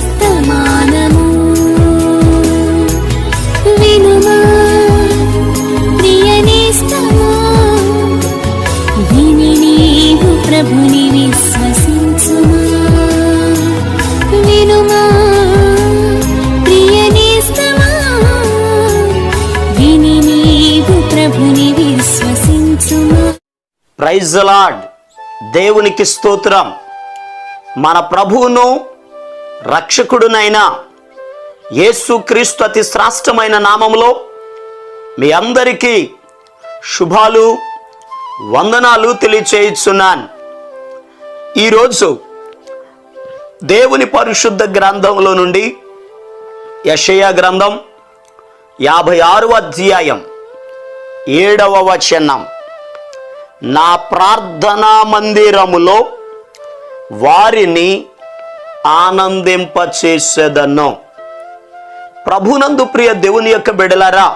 వర్తమానము వినుమా ప్రియ నేస్తమా, విని నీవు ప్రభుని విశ్వసించుమా. వినుమా ప్రియ నేస్తమా, విని నీవు ప్రభుని విశ్వసించుమా. Praise the lord. దేవునికి స్తోత్రం. మన ప్రభువును రక్షకుడునైన యేసుక్రీస్తు అతి శ్రేష్టమైన నామములో మీ అందరికీ శుభాలు వందనాలు తెలియచేయుచున్నాను. ఈరోజు దేవుని పరిశుద్ధ గ్రంథంలో నుండి యెషయా గ్రంథం 56వ అధ్యాయం 7వ వచనం, నా ప్రార్థనా మందిరములో వారిని ఆనందింపచేసేదను. ప్రభునందు ప్రియ దేవుని యొక్క బిడ్డలారా,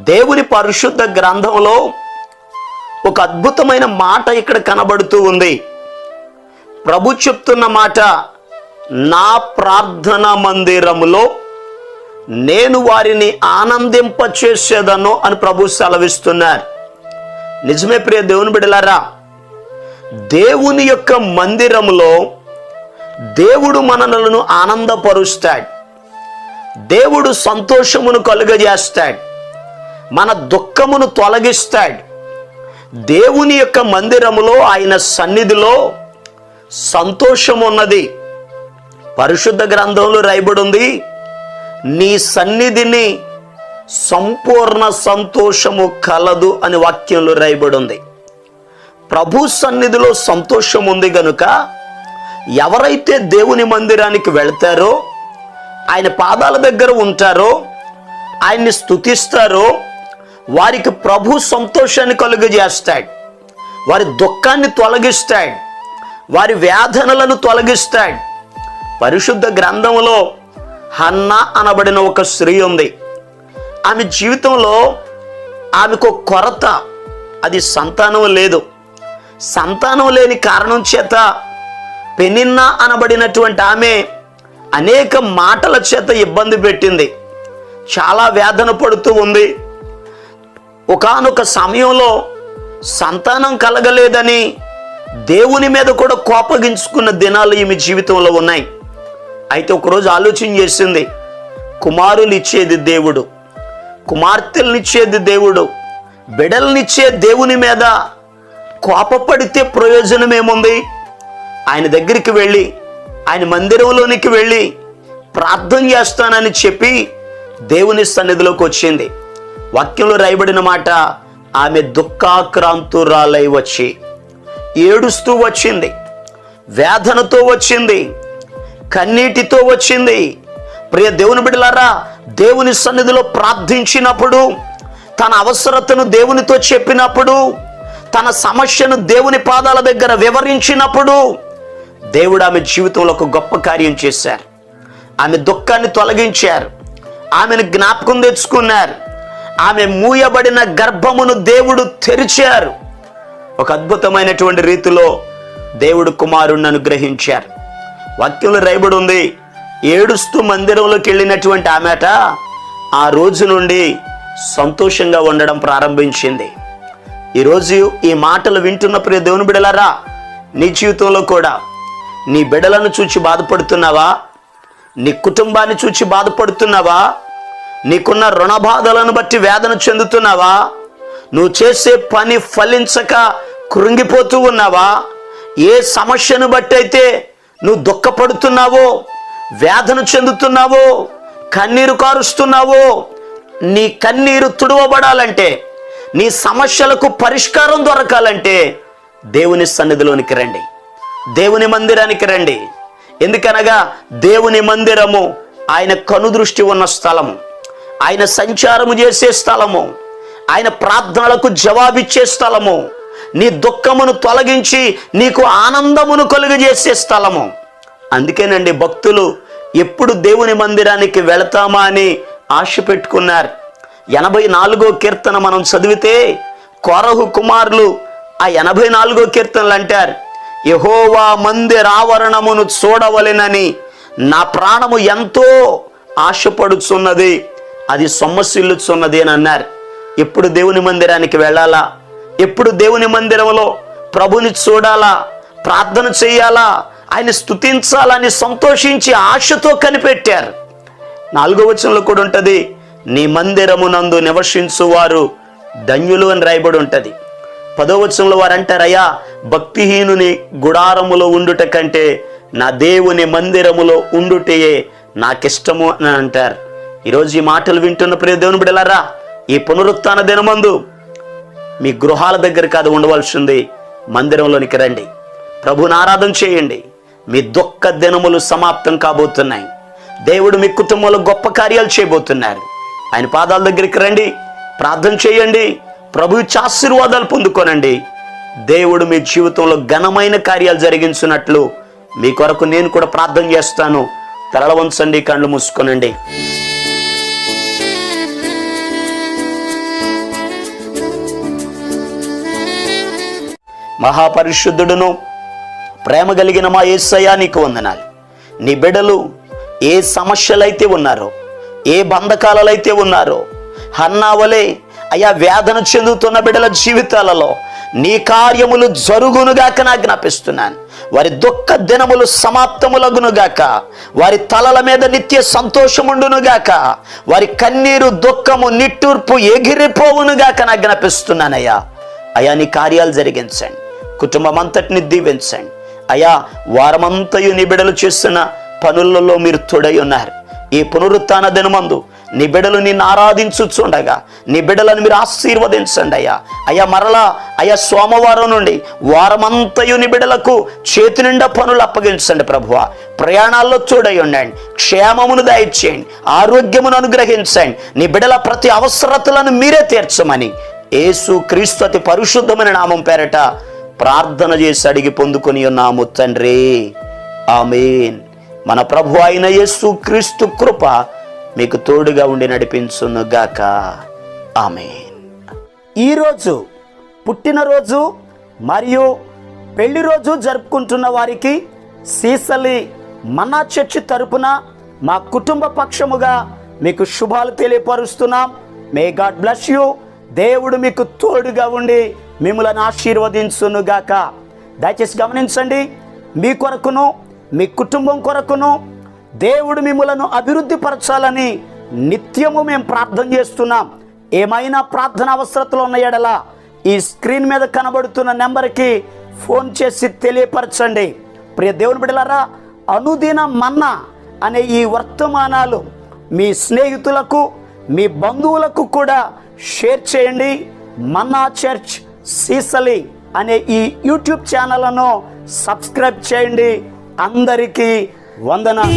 దేవుని పరిశుద్ధ గ్రంథంలో ఒక అద్భుతమైన మాట ఇక్కడ కనబడుతూ ఉంది. ప్రభు చెప్తున్న మాట, నా ప్రార్థనా మందిరములో నేను వారిని ఆనందింపచేసేదను అని ప్రభు సెలవిస్తున్నారు. నిజమే ప్రియ దేవుని బిడ్డలారా, దేవుని యొక్క మందిరములో దేవుడు మనలను ఆనందపరుస్తాడు. దేవుడు సంతోషమును కలుగజేస్తాడు, మన దుఃఖమును తొలగిస్తాడు. దేవుని యొక్క మందిరములో, ఆయన సన్నిధిలో సంతోషం ఉన్నది. పరిశుద్ధ గ్రంథంలో రాయబడి ఉంది, నీ సన్నిధిని సంపూర్ణ సంతోషము కలదు అని వాక్యంలో రాయబడి ఉంది. ప్రభు సన్నిధిలో సంతోషం ఉంది గనుక ఎవరైతే దేవుని మందిరానికి వెళ్తారో, ఆయన పాదాల దగ్గర ఉంటారో, ఆయన్ని స్తుతిస్తారో, వారికి ప్రభు సంతోషాన్ని కలుగజేస్తాడు. వారి దుఃఖాన్ని తొలగిస్తాడు, వారి వేదనలను తొలగిస్తాడు. పరిశుద్ధ గ్రంథంలో హన్నా అనబడిన ఒక స్త్రీ ఉంది. ఆమె జీవితంలో ఆమెకు కొరత, అది సంతానం లేదు. సంతానం లేని కారణం చేత పెనిన్నా అనబడినటువంటి ఆమె అనేక మాటల చేత ఇబ్బంది పెట్టింది, చాలా వేదన పడుతూ ఉంది. ఒకానొక సమయంలో సంతానం కలగలేదని దేవుని మీద కూడా కోపగించుకున్న దినాలు ఈమె జీవితంలో ఉన్నాయి. అయితే ఒకరోజు ఆలోచన చేసింది, కుమారులు ఇచ్చేది దేవుడు, కుమార్తెలనిచ్చేది దేవుడు, బిడ్డలనిచ్చే దేవుని మీద కోపపడితే ప్రయోజనం ఏముంది? ఆయన దగ్గరికి వెళ్ళి, ఆయన మందిరంలోనికి వెళ్ళి ప్రార్థన చేస్తానని చెప్పి దేవుని సన్నిధిలోకి వచ్చింది. వాక్యంలో రాయబడిన మాట, ఆమె దుఃఖాక్రాంతురాలై వచ్చి ఏడుస్తూ వచ్చింది, వేదనతో వచ్చింది, కన్నీటితో వచ్చింది. ప్రియ దేవుని బిడ్డలారా, దేవుని సన్నిధిలో ప్రార్థించినప్పుడు, తన అవసరతను దేవునితో చెప్పినప్పుడు, తన సమస్యను దేవుని పాదాల దగ్గర వివరించినప్పుడు దేవుడు ఆమె జీవితంలో ఒక గొప్ప కార్యం చేశారు. ఆమె దుఃఖాన్ని తొలగించారు, ఆమెను జ్ఞాపకం తెచ్చుకున్నారు. ఆమె మూయబడిన గర్భమును దేవుడు తెరిచారు. ఒక అద్భుతమైనటువంటి రీతిలో దేవుడు కుమారుణ్ణి అనుగ్రహించారు. వాక్యంలో రాయబడి ఉంది, ఏడుస్తూ మందిరంలోకి వెళ్ళినటువంటి ఆమెట ఆ రోజు నుండి సంతోషంగా ఉండడం ప్రారంభించింది. ఈరోజు ఈ మాటలు వింటున్న ప్రియ దేవుని బిడ్డలారా, నీ జీవితంలో కూడా నీ బిడ్డలను చూచి బాధపడుతున్నావా? నీ కుటుంబాన్ని చూచి బాధపడుతున్నావా? నీకున్న రుణ బాధలను బట్టి వేదన చెందుతున్నావా? నువ్వు చేసే పని ఫలించక కృంగిపోతూ ఉన్నావా? ఏ సమస్యను బట్టి అయితే నువ్వు దుఃఖపడుతున్నావో, వేదన చెందుతున్నావో, కన్నీరు కారుస్తున్నావో, నీ కన్నీరు తుడవబడాలంటే, నీ సమస్యలకు పరిష్కారం దొరకాలంటే దేవుని సన్నిధిలోనికి రండి, దేవుని మందిరానికి రండి. ఎందుకనగా దేవుని మందిరము ఆయన కనుదృష్టి ఉన్న స్థలము, ఆయన సంచారము చేసే స్థలము, ఆయన ప్రార్థనలకు జవాబిచ్చే స్థలము, నీ దుఃఖమును తొలగించి నీకు ఆనందమును కలుగజేసే స్థలము. అందుకేనండి భక్తులు ఎప్పుడు దేవుని మందిరానికి వెళతామా అని ఆశ పెట్టుకున్నారు. 84వ కీర్తన మనం చదివితే కోరహు కుమారులు ఆ 84వ కీర్తనలు అంటారు, యెహోవా మందిర ఆవరణమును చూడవలెనని నా ప్రాణము ఎంతో ఆశపడుచున్నది, అది సొమ్మసిల్లుచున్నది అని అన్నారు. ఎప్పుడు దేవుని మందిరానికి వెళ్ళాలా, ఎప్పుడు దేవుని మందిరంలో ప్రభుని చూడాలా, ప్రార్థన చేయాలా, ఆయన స్తుతించాలని సంతోషించి ఆశతో కనిపెట్టారు. 4వ వచనంలో కూడా ఉంటుంది, నీ మందిరమునందు నివసించువారు ధన్యులు అని రాయబడి ఉంటుంది. 10వ వచనంలో వారు అంటారు, అయ్యా భక్తిహీనుని గుడారములో ఉండుట కంటే నా దేవుని మందిరములో ఉండుటయే నాకిష్టము అని అంటారు. ఈరోజు ఈ మాటలు వింటున్న ప్రియ దేవుని బిడ్డలారా, ఈ పునరుత్థాన దినమందు మీ గృహాల దగ్గర కాదు ఉండవలసింది, మందిరంలోనికి రండి, ప్రభుని ఆరాధన చేయండి. మీ దుఃఖ దినములు సమాప్తం కాబోతున్నాయి. దేవుడు మీ కుటుంబంలో గొప్ప కార్యాలు చేయబోతున్నారు. ఆయన పాదాల దగ్గరికి రండి, ప్రార్థన చేయండి, ప్రభు ఇచ్చే ఆశీర్వాదాలు పొందుకోనండి. దేవుడు మీ జీవితంలో ఘనమైన కార్యాలు జరిగించినట్లు మీ కొరకు నేను కూడా ప్రార్థన చేస్తాను. తలల వంచండి, కళ్ళు మూసుకోనండి. మహాపరిశుద్ధుడును ప్రేమ కలిగిన మా యేసయ్యా నీకు వందనాలు. నీ బిడ్డలు ఏ సమస్యలైతే ఉన్నారో, ఏ బంధకాలైతే ఉన్నారో, హన్నావలే అయ్యా వేదన చెందుతున్న బిడ్డల జీవితాలలో నీ కార్యములు జరుగునుగాక నా జ్ఞాపిస్తున్నాను. వారి దుఃఖ దినములు సమాప్తములగునుగాక, వారి తలల మీద నిత్య సంతోషముండునుగాక, వారి కన్నీరు దుఃఖము నిట్టూర్పు ఎగిరిపోవునుగాక నా జ్ఞాపిస్తున్నానయ్యా. అయ్యా నీ కార్యాలు జరిగించండి, కుటుంబం అంతటిని దీవించండి. అయ్యా వారమంతయు నీ బిడ్డలు చేస్తున్న పనులలో మీరు తోడై ఉన్నారు. ఈ పునరుత్థాన దినమందు నీ బిడ్డలు నిన్ను ఆరాధించుచుండగా నీ బిడ్డలను మీరు ఆశీర్వదించండి అయ్యా. అయ్యా మరలా అయ్యా సోమవారం నుండి వారమంతయు నీ బిడ్డలకు చేతి నిండా పనులు అప్పగించండి ప్రభువా. ప్రయాణాల్లో తోడై ఉండండి, క్షేమమును దయచేయండి, ఆరోగ్యమును అనుగ్రహించండి. నీ బిడ్డల ప్రతి అవసరతలను మీరే తీర్చమని యేసు క్రీస్తు అతి పరిశుద్ధమైన నామం పేరట ప్రార్థన చేసి అడిగి పొందుకొని ఉన్నాము తండ్రి, ఆమేన్. మన ప్రభు అయిన యేసు క్రీస్తు కృప మీకు తోడుగా ఉండి నడిపించునుగాక, ఆమేన్. ఈరోజు పుట్టినరోజు మరియు పెళ్లి రోజు జరుపుకుంటున్న వారికి సీసలి మన్నా చర్చి తరపున మా కుటుంబ పక్షముగా మీకు శుభాలు తెలియపరుస్తున్నాం. May God bless you. దేవుడు మీకు తోడుగా ఉండి మిమ్మల్ని ఆశీర్వదించునుగాక. దయచేసి గమనించండి, మీ కొరకును మీ కుటుంబం కొరకును దేవుడు మిమ్మలను అభివృద్ధి పరచాలని నిత్యము మేము ప్రార్థన చేస్తున్నాం. ఏమైనా ప్రార్థన అవసరతలు ఉన్న యెడల ఈ స్క్రీన్ మీద కనబడుతున్న నెంబర్కి ఫోన్ చేసి తెలియపరచండి. ప్రియ దేవుని బిడ్డలారా, అనుదిన మన్నా అనే ఈ వర్తమానాలు మీ స్నేహితులకు మీ బంధువులకు కూడా షేర్ చేయండి. మన్నా చర్చ్ సీసలి అనే ఈ యూట్యూబ్ ఛానల్ను సబ్స్క్రైబ్ చేయండి. అందరికీ వందనాలు.